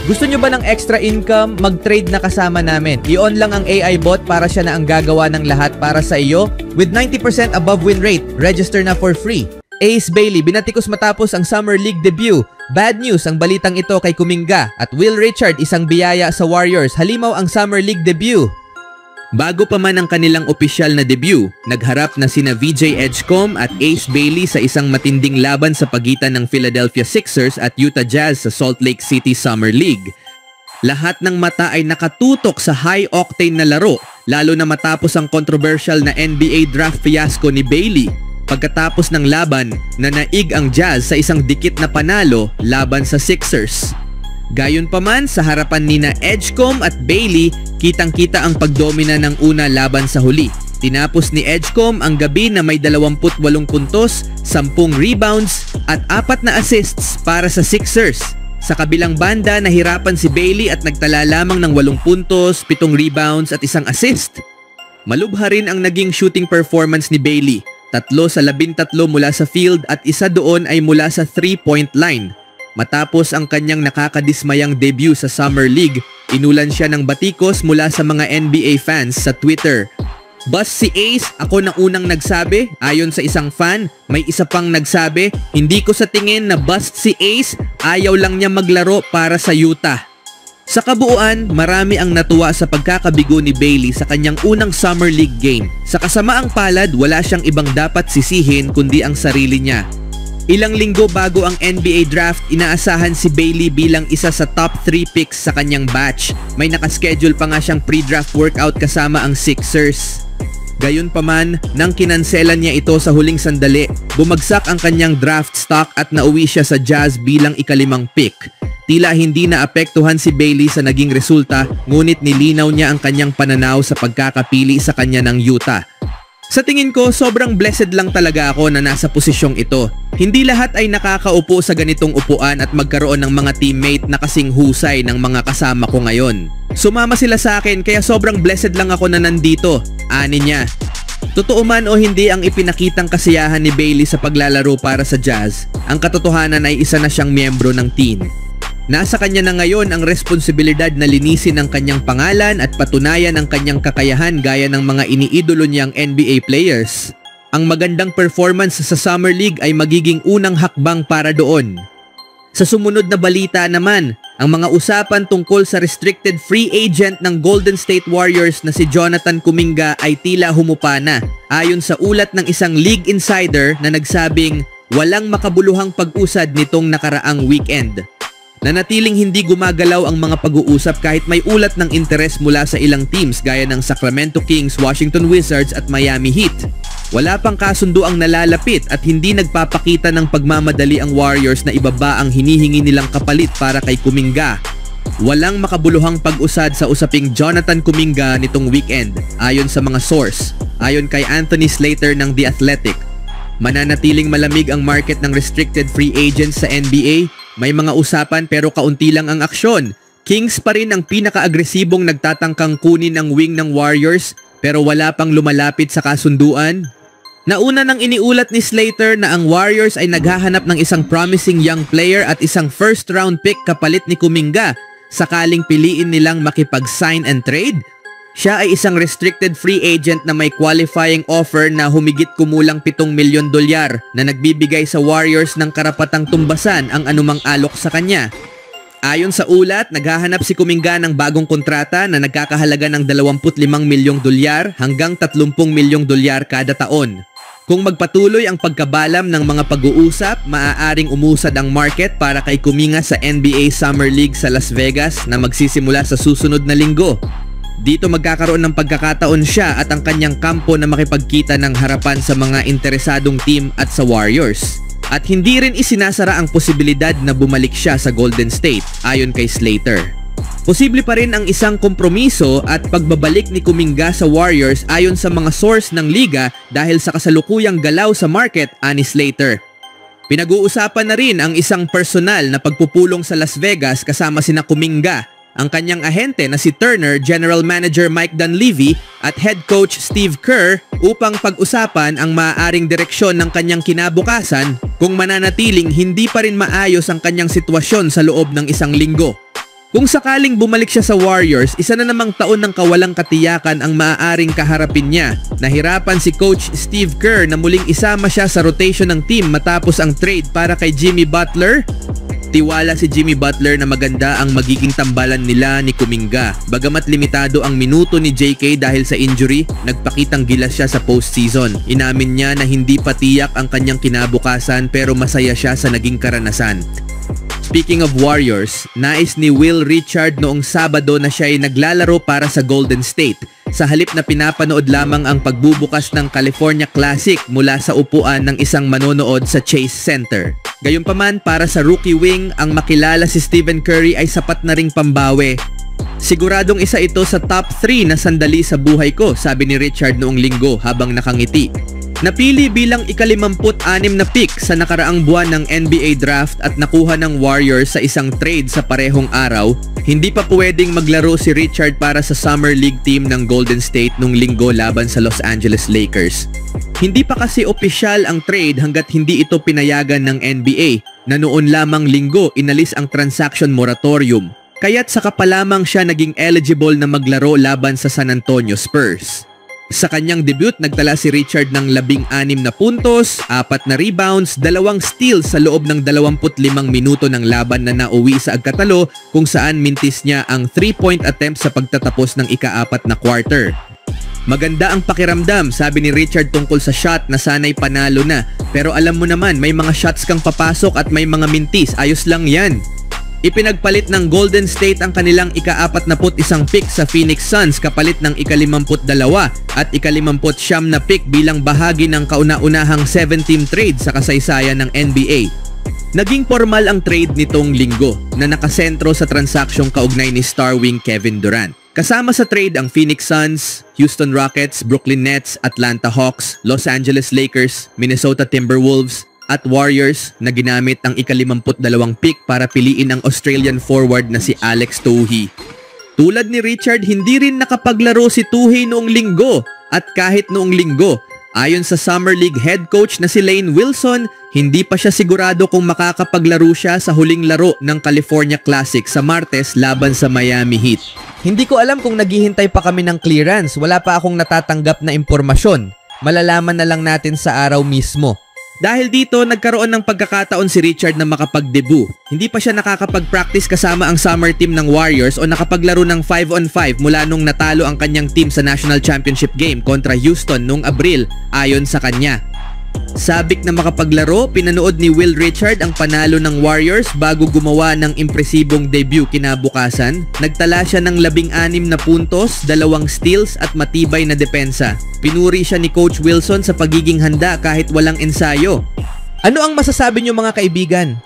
Gusto nyo ba ng extra income? Mag-trade na kasama namin. I-on lang ang AI bot para siya na ang gagawa ng lahat para sa iyo. With 90% above win rate, register na for free. Ace Bailey, binatikos matapos ang Summer League debut. Bad news ang balitang ito kay Kuminga. At Will Richard, isang biyaya sa Warriors. Halimaw ang Summer League debut. Bago pa man ang kanilang opisyal na debut, nagharap na sina VJ Edgecombe at Ace Bailey sa isang matinding laban sa pagitan ng Philadelphia Sixers at Utah Jazz sa Salt Lake City Summer League. Lahat ng mata ay nakatutok sa high-octane na laro, lalo na matapos ang controversial na NBA draft fiasco ni Bailey. Pagkatapos ng laban, nanaig ang Jazz sa isang dikit na panalo laban sa Sixers. Gayunpaman, sa harapan nina Edgecombe at Bailey, kitang-kita ang pagdomina ng una laban sa huli. Tinapos ni Edgecombe ang gabi na may 28 puntos, 10 rebounds at 4 na assists para sa Sixers. Sa kabilang banda, nahirapan si Bailey at nagtala lamang ng 8 puntos, 7 rebounds at 1 assist. Malubha rin ang naging shooting performance ni Bailey. 3 sa 13 mula sa field at 1 doon ay mula sa 3-point line. Matapos ang kanyang nakakadismayang debut sa Summer League, inulan siya ng batikos mula sa mga NBA fans sa Twitter. Bust si Ace, ako na unang nagsabi. Ayon sa isang fan, may isa pang nagsabi, hindi ko sa tingin na bust si Ace, ayaw lang niya maglaro para sa Utah. Sa kabuuan, marami ang natuwa sa pagkakabigo ni Bailey sa kanyang unang Summer League game. Sa kasamaang palad, wala siyang ibang dapat sisihin kundi ang sarili niya. Ilang linggo bago ang NBA draft, inaasahan si Bailey bilang isa sa top 3 picks sa kanyang batch. May nakaschedule pa nga siyang pre-draft workout kasama ang Sixers. Gayunpaman, nang kinanselan niya ito sa huling sandali, bumagsak ang kanyang draft stock at nauwi siya sa Jazz bilang ika-5 pick. Tila hindi naapektuhan si Bailey sa naging resulta, ngunit nilinaw niya ang kanyang pananaw sa pagkakapili sa kanya ng Utah. Sa tingin ko, sobrang blessed lang talaga ako na nasa posisyong ito. Hindi lahat ay nakakaupo sa ganitong upuan at magkaroon ng mga teammate na kasing husay ng mga kasama ko ngayon. Sumama sila sa akin kaya sobrang blessed lang ako na nandito, ani niya. Totoo man o hindi ang ipinakitang kasiyahan ni Bailey sa paglalaro para sa Jazz, ang katotohanan ay isa na siyang miyembro ng team. Nasa kanya na ngayon ang responsibilidad na linisin ang kanyang pangalan at patunayan ang kanyang kakayahan gaya ng mga iniidolo niyang NBA players. Ang magandang performance sa Summer League ay magiging unang hakbang para doon. Sa sumunod na balita naman, ang mga usapan tungkol sa restricted free agent ng Golden State Warriors na si Jonathan Kuminga ay tila humupa na, ayon sa ulat ng isang league insider na nagsabing walang makabuluhang pag-usad nitong nakaraang weekend. Nanatiling hindi gumagalaw ang mga pag-uusap kahit may ulat ng interes mula sa ilang teams gaya ng Sacramento Kings, Washington Wizards at Miami Heat. Wala pang kasundo ang nalalapit at hindi nagpapakita ng pagmamadali ang Warriors na ibaba ang hinihingi nilang kapalit para kay Kuminga. Walang makabuluhang pag-usad sa usaping Jonathan Kuminga nitong weekend, ayon sa mga source. Ayon kay Anthony Slater ng The Athletic, mananatiling malamig ang market ng restricted free agents sa NBA. May mga usapan pero kaunti lang ang aksyon. Kings pa rin ang pinaka-agresibong nagtatangkang kunin ang wing ng Warriors pero wala pang lumalapit sa kasunduan. Nauna nang iniulat ni Slater na ang Warriors ay naghahanap ng isang promising young player at isang first round pick kapalit ni Kuminga sakaling piliin nilang makipag-sign and trade. Siya ay isang restricted free agent na may qualifying offer na humigit kumulang $7 milyon na nagbibigay sa Warriors ng karapatang tumbasan ang anumang alok sa kanya. Ayon sa ulat, naghahanap si Kuminga ng bagong kontrata na nagkakahalaga ng $25 milyong hanggang $30 milyong kada taon. Kung magpatuloy ang pagkabalam ng mga pag-uusap, maaaring umusad ang market para kay Kuminga sa NBA Summer League sa Las Vegas na magsisimula sa susunod na linggo. Dito magkakaroon ng pagkakataon siya at ang kanyang kampo na makipagkita ng harapan sa mga interesadong team at sa Warriors. At hindi rin isinasara ang posibilidad na bumalik siya sa Golden State, ayon kay Slater. Posible pa rin ang isang kompromiso at pagbabalik ni Kuminga sa Warriors ayon sa mga source ng liga dahil sa kasalukuyang galaw sa market, ani Slater. Pinag-uusapan na rin ang isang personal na pagpupulong sa Las Vegas kasama sina Kuminga, ang kanyang ahente na si Turner, General Manager Mike Dunleavy at Head Coach Steve Kerr upang pag-usapan ang maaaring direksyon ng kanyang kinabukasan kung mananatiling hindi pa rin maayos ang kanyang sitwasyon sa loob ng isang linggo. Kung sakaling bumalik siya sa Warriors, isa na namang taon ng kawalang katiyakan ang maaaring kaharapin niya. Nahirapan si Coach Steve Kerr na muling isama siya sa rotation ng team matapos ang trade para kay Jimmy Butler. Tiwala si Jimmy Butler na maganda ang magiging tambalan nila ni Kuminga. Bagamat limitado ang minuto ni JK dahil sa injury, nagpakitang gilas siya sa postseason. Inamin niya na hindi pa tiyak ang kanyang kinabukasan pero masaya siya sa naging karanasan. Speaking of Warriors, nais ni Will Richard noong Sabado na siya ay naglalaro para sa Golden State. Sa halip na pinapanood lamang ang pagbubukas ng California Classic mula sa upuan ng isang manonood sa Chase Center. Gayunpaman, para sa rookie wing, ang makilala si Stephen Curry ay sapat na ring pambawi. Siguradong isa ito sa top 3 na sandali sa buhay ko, sabi ni Richard noong Linggo habang nakangiti. Napili bilang ika-56 na pick sa nakaraang buwan ng NBA draft at nakuha ng Warriors sa isang trade sa parehong araw, hindi pa pwedeng maglaro si Richard para sa Summer League team ng Golden State nung Linggo laban sa Los Angeles Lakers. Hindi pa kasi opisyal ang trade hanggat hindi ito pinayagan ng NBA na noon lamang Linggo inalis ang transaction moratorium, kaya't saka pa lamang siya naging eligible na maglaro laban sa San Antonio Spurs. Sa kanyang debut, nagtala si Richard ng 16 na puntos, 4 na rebounds, 2 steals sa loob ng 25 minuto ng laban na nauwi sa agkatalo kung saan mintis niya ang 3-point attempt sa pagtatapos ng ika-4 na quarter. Maganda ang pakiramdam, sabi ni Richard tungkol sa shot na sana'y panalo na. Pero alam mo naman, may mga shots kang papasok at may mga mintis, ayos lang yan. Ipinagpalit ng Golden State ang kanilang ika-41 pick sa Phoenix Suns kapalit ng ika-52 at ika-59 na pick bilang bahagi ng kauna-unahang 7-team trade sa kasaysayan ng NBA. Naging formal ang trade nitong Linggo na nakasentro sa transaksyong kaugnay ni star wing Kevin Durant. Kasama sa trade ang Phoenix Suns, Houston Rockets, Brooklyn Nets, Atlanta Hawks, Los Angeles Lakers, Minnesota Timberwolves, at Warriors na ginamit ang ika-52 pick para piliin ang Australian forward na si Alex Touhey. Tulad ni Richard, hindi rin nakapaglaro si Touhey noong Linggo at kahit noong Linggo, ayon sa Summer League head coach na si Lane Wilson, hindi pa siya sigurado kung makakapaglaro siya sa huling laro ng California Classic sa Martes laban sa Miami Heat. Hindi ko alam kung naghihintay pa kami ng clearance, wala pa akong natatanggap na impormasyon. Malalaman na lang natin sa araw mismo. Dahil dito, nagkaroon ng pagkakataon si Richard na makapag-debut. Hindi pa siya nakakapag-practice kasama ang summer team ng Warriors o nakapaglaro ng 5-on-5 mula nung natalo ang kanyang team sa National Championship Game kontra Houston noong Abril, ayon sa kanya. Sabik na makapaglaro, pinanood ni Will Richard ang panalo ng Warriors bago gumawa ng impresibong debut kinabukasan. Nagtala siya ng 16 na puntos, 2 steals at matibay na depensa. Pinuri siya ni Coach Wilson sa pagiging handa kahit walang ensayo. Ano ang masasabi niyo mga kaibigan?